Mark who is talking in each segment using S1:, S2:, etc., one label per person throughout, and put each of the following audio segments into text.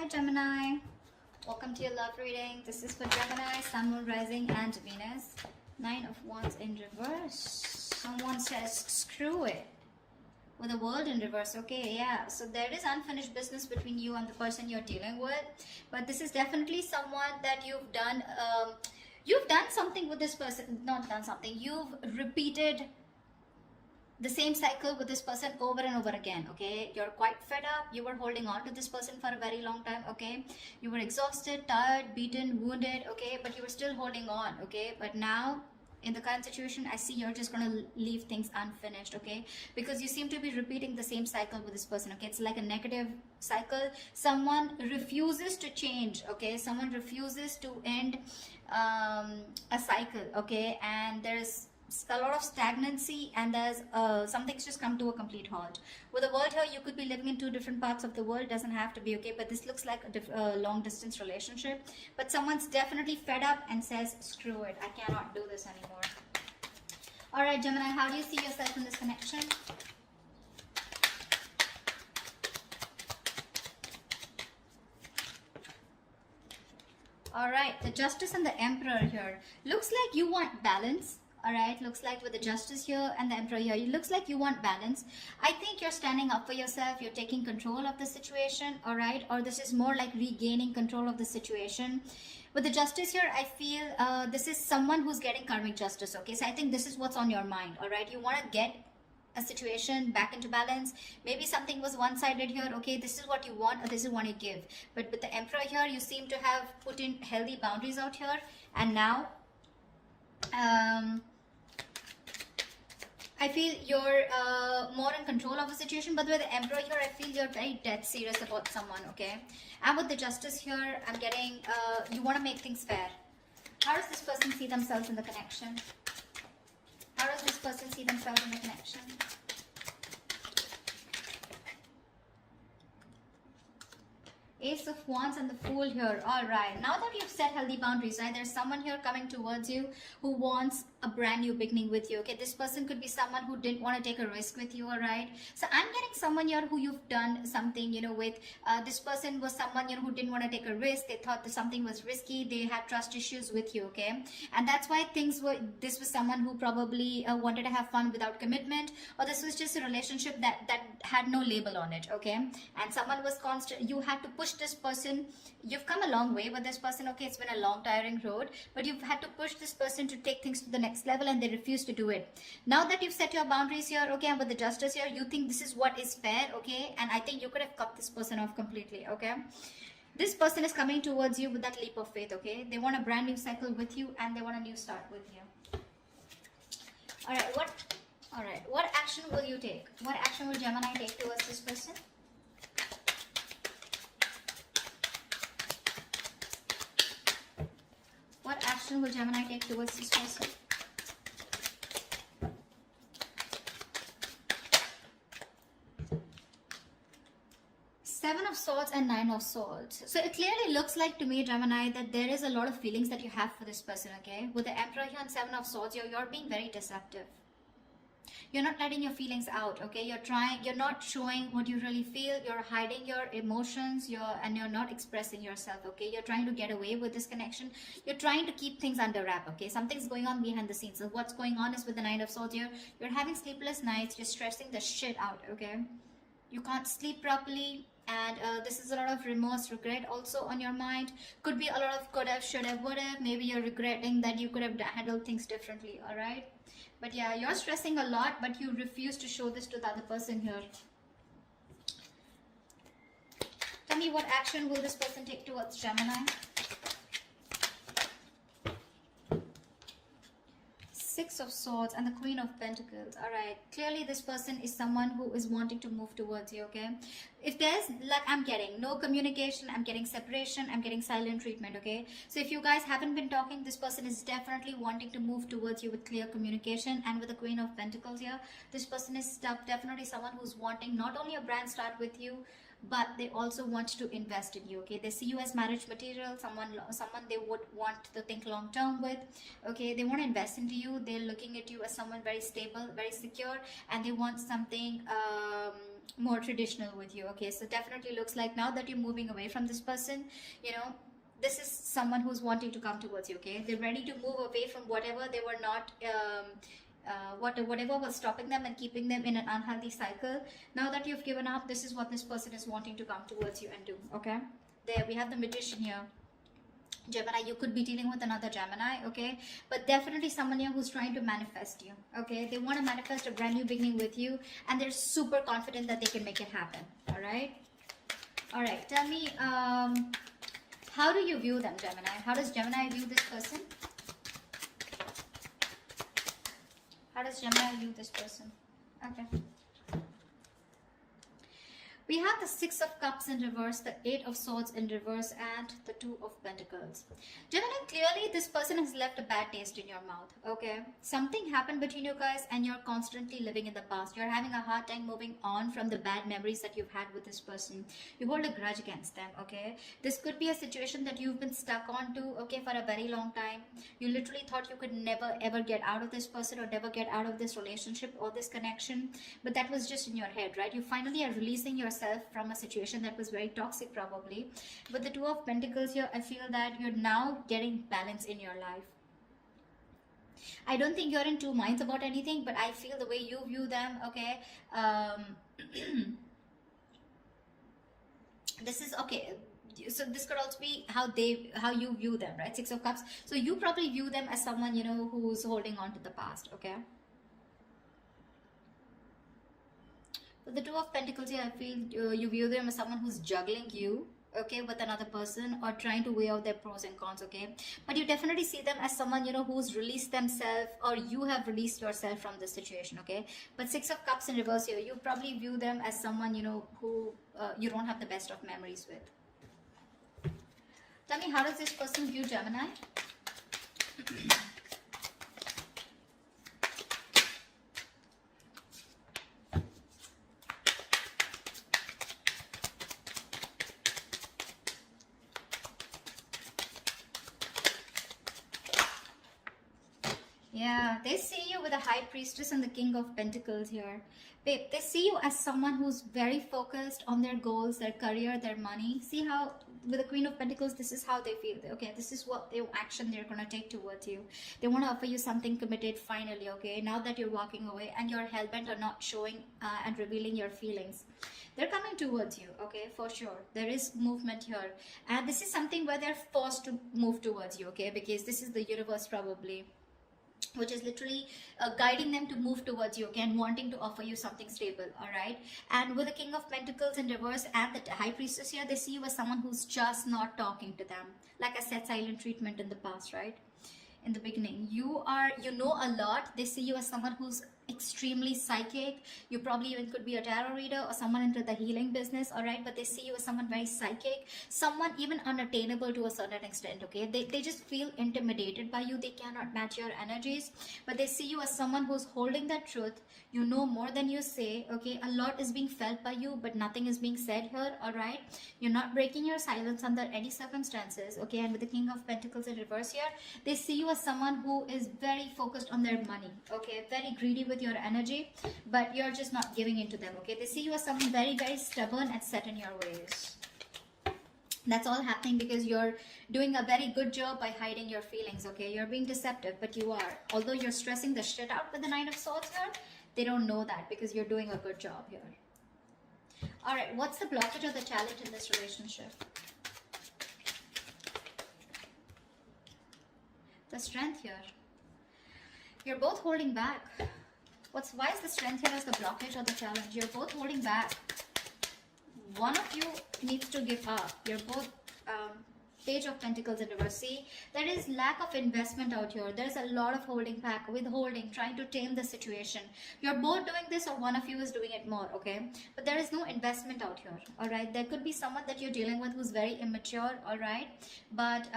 S1: Hi Gemini, welcome to your love reading. This is for Gemini, Sun, Moon, Rising and Venus. 9 of Wands in reverse. Someone says screw it with the World in reverse. Okay, yeah, so there is unfinished business between you and the person you're dealing with, but this is definitely someone that you've done something with this person. Not done something, you've repeated the same cycle with this person over and over again. Okay, you're quite fed up. You were holding on to this person for a very long time. Okay, you were exhausted, tired, beaten, wounded. Okay, but you were still holding on. Okay, but now in the current situation, I see you're just gonna leave things unfinished. Okay, because you seem to be repeating the same cycle with this person. Okay, it's like a negative cycle. Someone refuses to change. Okay, someone refuses to end a cycle. Okay, and there's a lot of stagnancy, and there's something's just come to a complete halt. With the world here, you could be living in two different parts of the world. Doesn't have to be. Okay, but this looks like a long distance relationship, but someone's definitely fed up and says screw it, I cannot do this anymore. All right Gemini, how do you see yourself in this connection? All right, the Justice and the Emperor here. Looks like you want balance. All right, looks like with the Justice here and the Emperor here, it looks like you want balance. I think you're standing up for yourself. You're taking control of the situation. All right, or this is more like regaining control of the situation. With the Justice here, I feel this is someone who's getting karmic justice. Okay, so I think this is what's on your mind. All right, you want to get a situation back into balance. Maybe something was one-sided here. Okay, this is what you want or this is what you give. But with the Emperor here, you seem to have put in healthy boundaries out here, and now I feel you're more in control of the situation. But with the Emperor here, I feel you're very dead serious about someone. Okay, and with the Justice here, I'm getting you want to make things fair. How does this person see themselves in the connection? How does this person see themselves in the connection? Ace of Wands and the Fool here. All right, now that you've set healthy boundaries, right, there's someone here coming towards you who wants a brand new beginning with you. Okay, this person could be someone who didn't want to take a risk with you. All right, so I'm getting someone here who you've done something, you know, with. This person was someone, you know, who didn't want to take a risk. They thought that something was risky. They had trust issues with you. Okay, and that's why things were. This was someone who probably wanted to have fun without commitment, or this was just a relationship that had no label on it. Okay, and someone was constant. You had to push this person. You've come a long way with this person. Okay, it's been a long tiring road, but you've had to push this person to take things to the next level, and they refuse to do it. Now that you've set your boundaries here, okay, and with the Justice here, you think this is what is fair. Okay, and I think you could have cut this person off completely. Okay, this person is coming towards you with that leap of faith. Okay, they want a brand new cycle with you, and they want a new start with you. All right, what action will you take? What action will Gemini take towards this person? What action will Gemini take towards this person? Seven of Swords and Nine of Swords. So it clearly looks like to me, Gemini, that there is a lot of feelings that you have for this person. Okay, with the Emperor here and Seven of Swords, you're being very deceptive. You're not letting your feelings out. Okay, you're not showing what you really feel. You're hiding your emotions. You're not expressing yourself. Okay, you're trying to get away with this connection. You're trying to keep things under wrap. Okay, something's going on behind the scenes. So what's going on is with the Nine of Swords here, you're having sleepless nights. You're stressing the shit out. Okay, you can't sleep properly, and this is a lot of remorse, regret also on your mind. Could be a lot of could have, should have, would have. Maybe you're regretting that you could have handled things differently. All right, but yeah, you're stressing a lot, but you refuse to show this to the other person here. Tell me, what action will this person take towards Gemini? Six of Swords and the Queen of Pentacles. All right, clearly this person is someone who is wanting to move towards you. Okay, if there's, like, I'm getting no communication, I'm getting separation, I'm getting silent treatment. Okay, so if you guys haven't been talking, this person is definitely wanting to move towards you with clear communication. And with the Queen of Pentacles here, this person is definitely someone who's wanting not only a brand start with you, but they also want to invest in you. Okay, they see you as marriage material, someone they would want to think long term with. Okay, they want to invest into you. They're looking at you as someone very stable, very secure, and they want something more traditional with you. Okay, so definitely looks like now that you're moving away from this person, you know, this is someone who's wanting to come towards you. Okay, they're ready to move away from whatever they were not whatever was stopping them and keeping them in an unhealthy cycle. Now that you've given up, this is what this person is wanting to come towards you and do. Okay, there we have the Magician here. Gemini, you could be dealing with another Gemini, okay, but definitely someone here who's trying to manifest you. Okay, they want to manifest a brand new beginning with you, and they're super confident that they can make it happen. All right, tell me, how do you view them, Gemini? How does Gemini view this person? How does Gemini view this person? Okay. We have the Six of Cups in reverse, the Eight of Swords in reverse, and the Two of Pentacles. Gemini, clearly this person has left a bad taste in your mouth, okay? Something happened between you guys and you're constantly living in the past. You're having a hard time moving on from the bad memories that you've had with this person. You hold a grudge against them, okay? This could be a situation that you've been stuck on to, okay, for a very long time. You literally thought you could never ever get out of this person or never get out of this relationship or this connection, but that was just in your head, right? You finally are releasing yourself from a situation that was very toxic probably. With the Two of Pentacles here, I feel that you're now getting balance in your life. I don't think you're in two minds about anything, but I feel the way you view them, okay, this is okay. So this could also be how you view them, right? Six of Cups. So you probably view them as someone, you know, who's holding on to the past, okay? But the Two of Pentacles here, I feel you view them as someone who's juggling you, okay, with another person, or trying to weigh out their pros and cons, okay? But you definitely see them as someone, you know, who's released themselves, or you have released yourself from this situation, okay? But Six of Cups in reverse here, you probably view them as someone, you know, who you don't have the best of memories with. Tell me, how does this person view Gemini? Yeah, they see you with the High Priestess and the King of Pentacles here. Babe, they see you as someone who's very focused on their goals, their career, their money. See how with the Queen of Pentacles, this is how they feel. Okay, this is what action they're going to take towards you. They want to offer you something committed finally, okay? Now that you're walking away and you're hellbent on not showing and revealing your feelings. They're coming towards you, okay, for sure. There is movement here. And this is something where they're forced to move towards you, okay? Because this is the universe probably, which is literally guiding them to move towards you, okay, and wanting to offer you something stable, all right? And with the King of Pentacles in reverse and the High Priestess here, they see you as someone who's just not talking to them. Like I said, silent treatment in the past, right? In the beginning, you know a lot. They see you as someone who's extremely psychic. You probably even could be a tarot reader or someone into the healing business, all right? But they see you as someone very psychic, someone even unattainable to a certain extent, okay? They just feel intimidated by you. They cannot match your energies, but they see you as someone who's holding that truth. You know more than you say, okay? A lot is being felt by you, but nothing is being said here, all right? You're not breaking your silence under any circumstances, okay? And with the King of Pentacles in reverse here, they see you as someone who is very focused on their money, okay? Very greedy with your energy, but you're just not giving into them, okay? They see you as someone very, very stubborn and set in your ways. That's all happening because you're doing a very good job by hiding your feelings, okay? You're being deceptive, but you are. Although you're stressing the shit out with the Nine of Swords here, they don't know that because you're doing a good job here. All right, what's the blockage or the challenge in this relationship? The Strength here. You're both holding back. Why is the Strength here as the blockage or the challenge? You're both holding back. One of you needs to give up. You're both Page of Pentacles in reverse. See, there is lack of investment out here. There's a lot of holding back, withholding, trying to tame the situation. You're both doing this or one of you is doing it more, okay? But there is no investment out here, all right? There could be someone that you're dealing with who's very immature, all right? But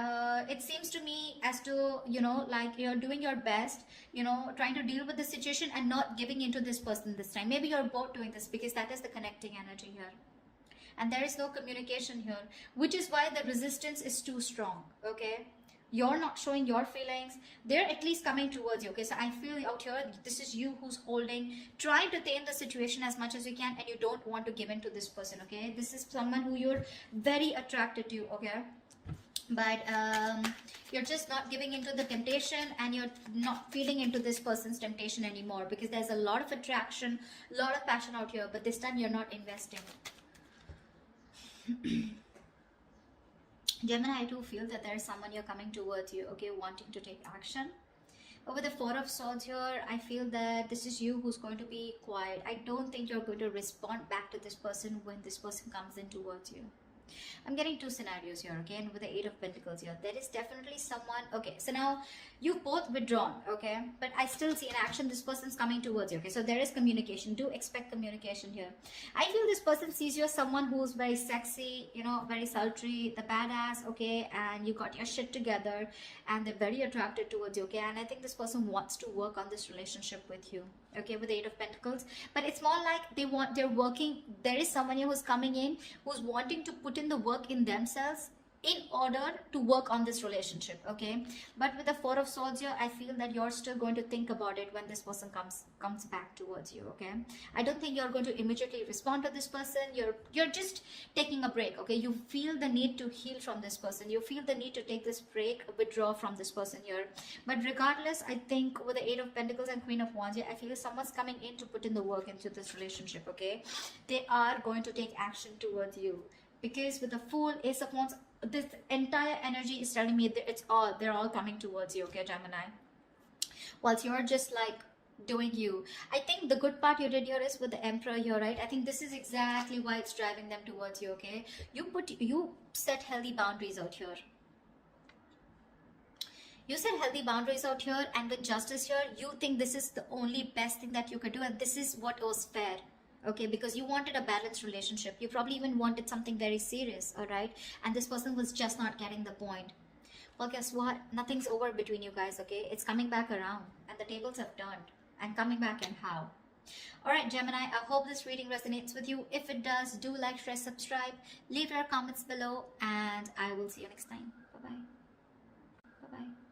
S1: it seems to me as to, you know, like you're doing your best, you know, trying to deal with the situation and not giving into this person this time. Maybe you're both doing this because that is the connecting energy here. And there is no communication here, which is why the resistance is too strong, okay? you're not showing your feelings, they're at least coming towards you. Okay, so I feel out here this is you who's holding, trying to tame the situation as much as you can, and you don't want to give in to this person. Okay, this is someone who you're very attracted to. Okay, but you're just not giving into the temptation, and you're not feeding into this person's temptation anymore, because there's a lot of attraction, a lot of passion out here, but this time you're not investing. Gemini, I do feel that there's someone you're coming towards you, okay, wanting to take action. But with the Four of Swords here, I feel that this is you who's going to be quiet. I don't think you're going to respond back to this person when this person comes in towards you. I'm getting two scenarios here, okay, and with the Eight of Pentacles here, there is definitely someone, okay, so now you've both withdrawn, okay, but I still see an action. This person's coming towards you, okay, so there is communication. Do expect communication here. I feel this person sees you as someone who's very sexy, you know, very sultry, the badass, okay, and you got your shit together, and they're very attracted towards you, okay, and I think this person wants to work on this relationship with you, okay, with the Eight of Pentacles. But it's more like they're working. There is someone here who's coming in, who's wanting to put in the work in themselves in order to work on this relationship, okay. But with the Four of Swords here, I feel that you're still going to think about it when this person comes back towards you, okay. I don't think you're going to immediately respond to this person. You're just taking a break, okay. You feel the need to heal from this person. You feel the need to take this break, withdraw from this person here. But regardless, I think with the Eight of Pentacles and Queen of Wands here, I feel someone's coming in to put in the work into this relationship, okay. They are going to take action towards you, because with the Fool, Ace of Wands, this entire energy is telling me that they're all coming towards you, okay, Gemini, whilst you're just like doing you. I think the good part you did here is with the Emperor here, right? I think this is exactly why it's driving them towards you, okay. You set healthy boundaries out here. You set healthy boundaries out here, and with Justice here, you think this is the only best thing that you could do, and this is what was fair. Okay, because you wanted a balanced relationship. You probably even wanted something very serious, all right? And this person was just not getting the point. Well, guess what? Nothing's over between you guys, okay? It's coming back around, and the tables have turned. And coming back, and how? All right, Gemini, I hope this reading resonates with you. If it does, do like, share, subscribe, leave your comments below, and I will see you next time. Bye-bye. Bye-bye.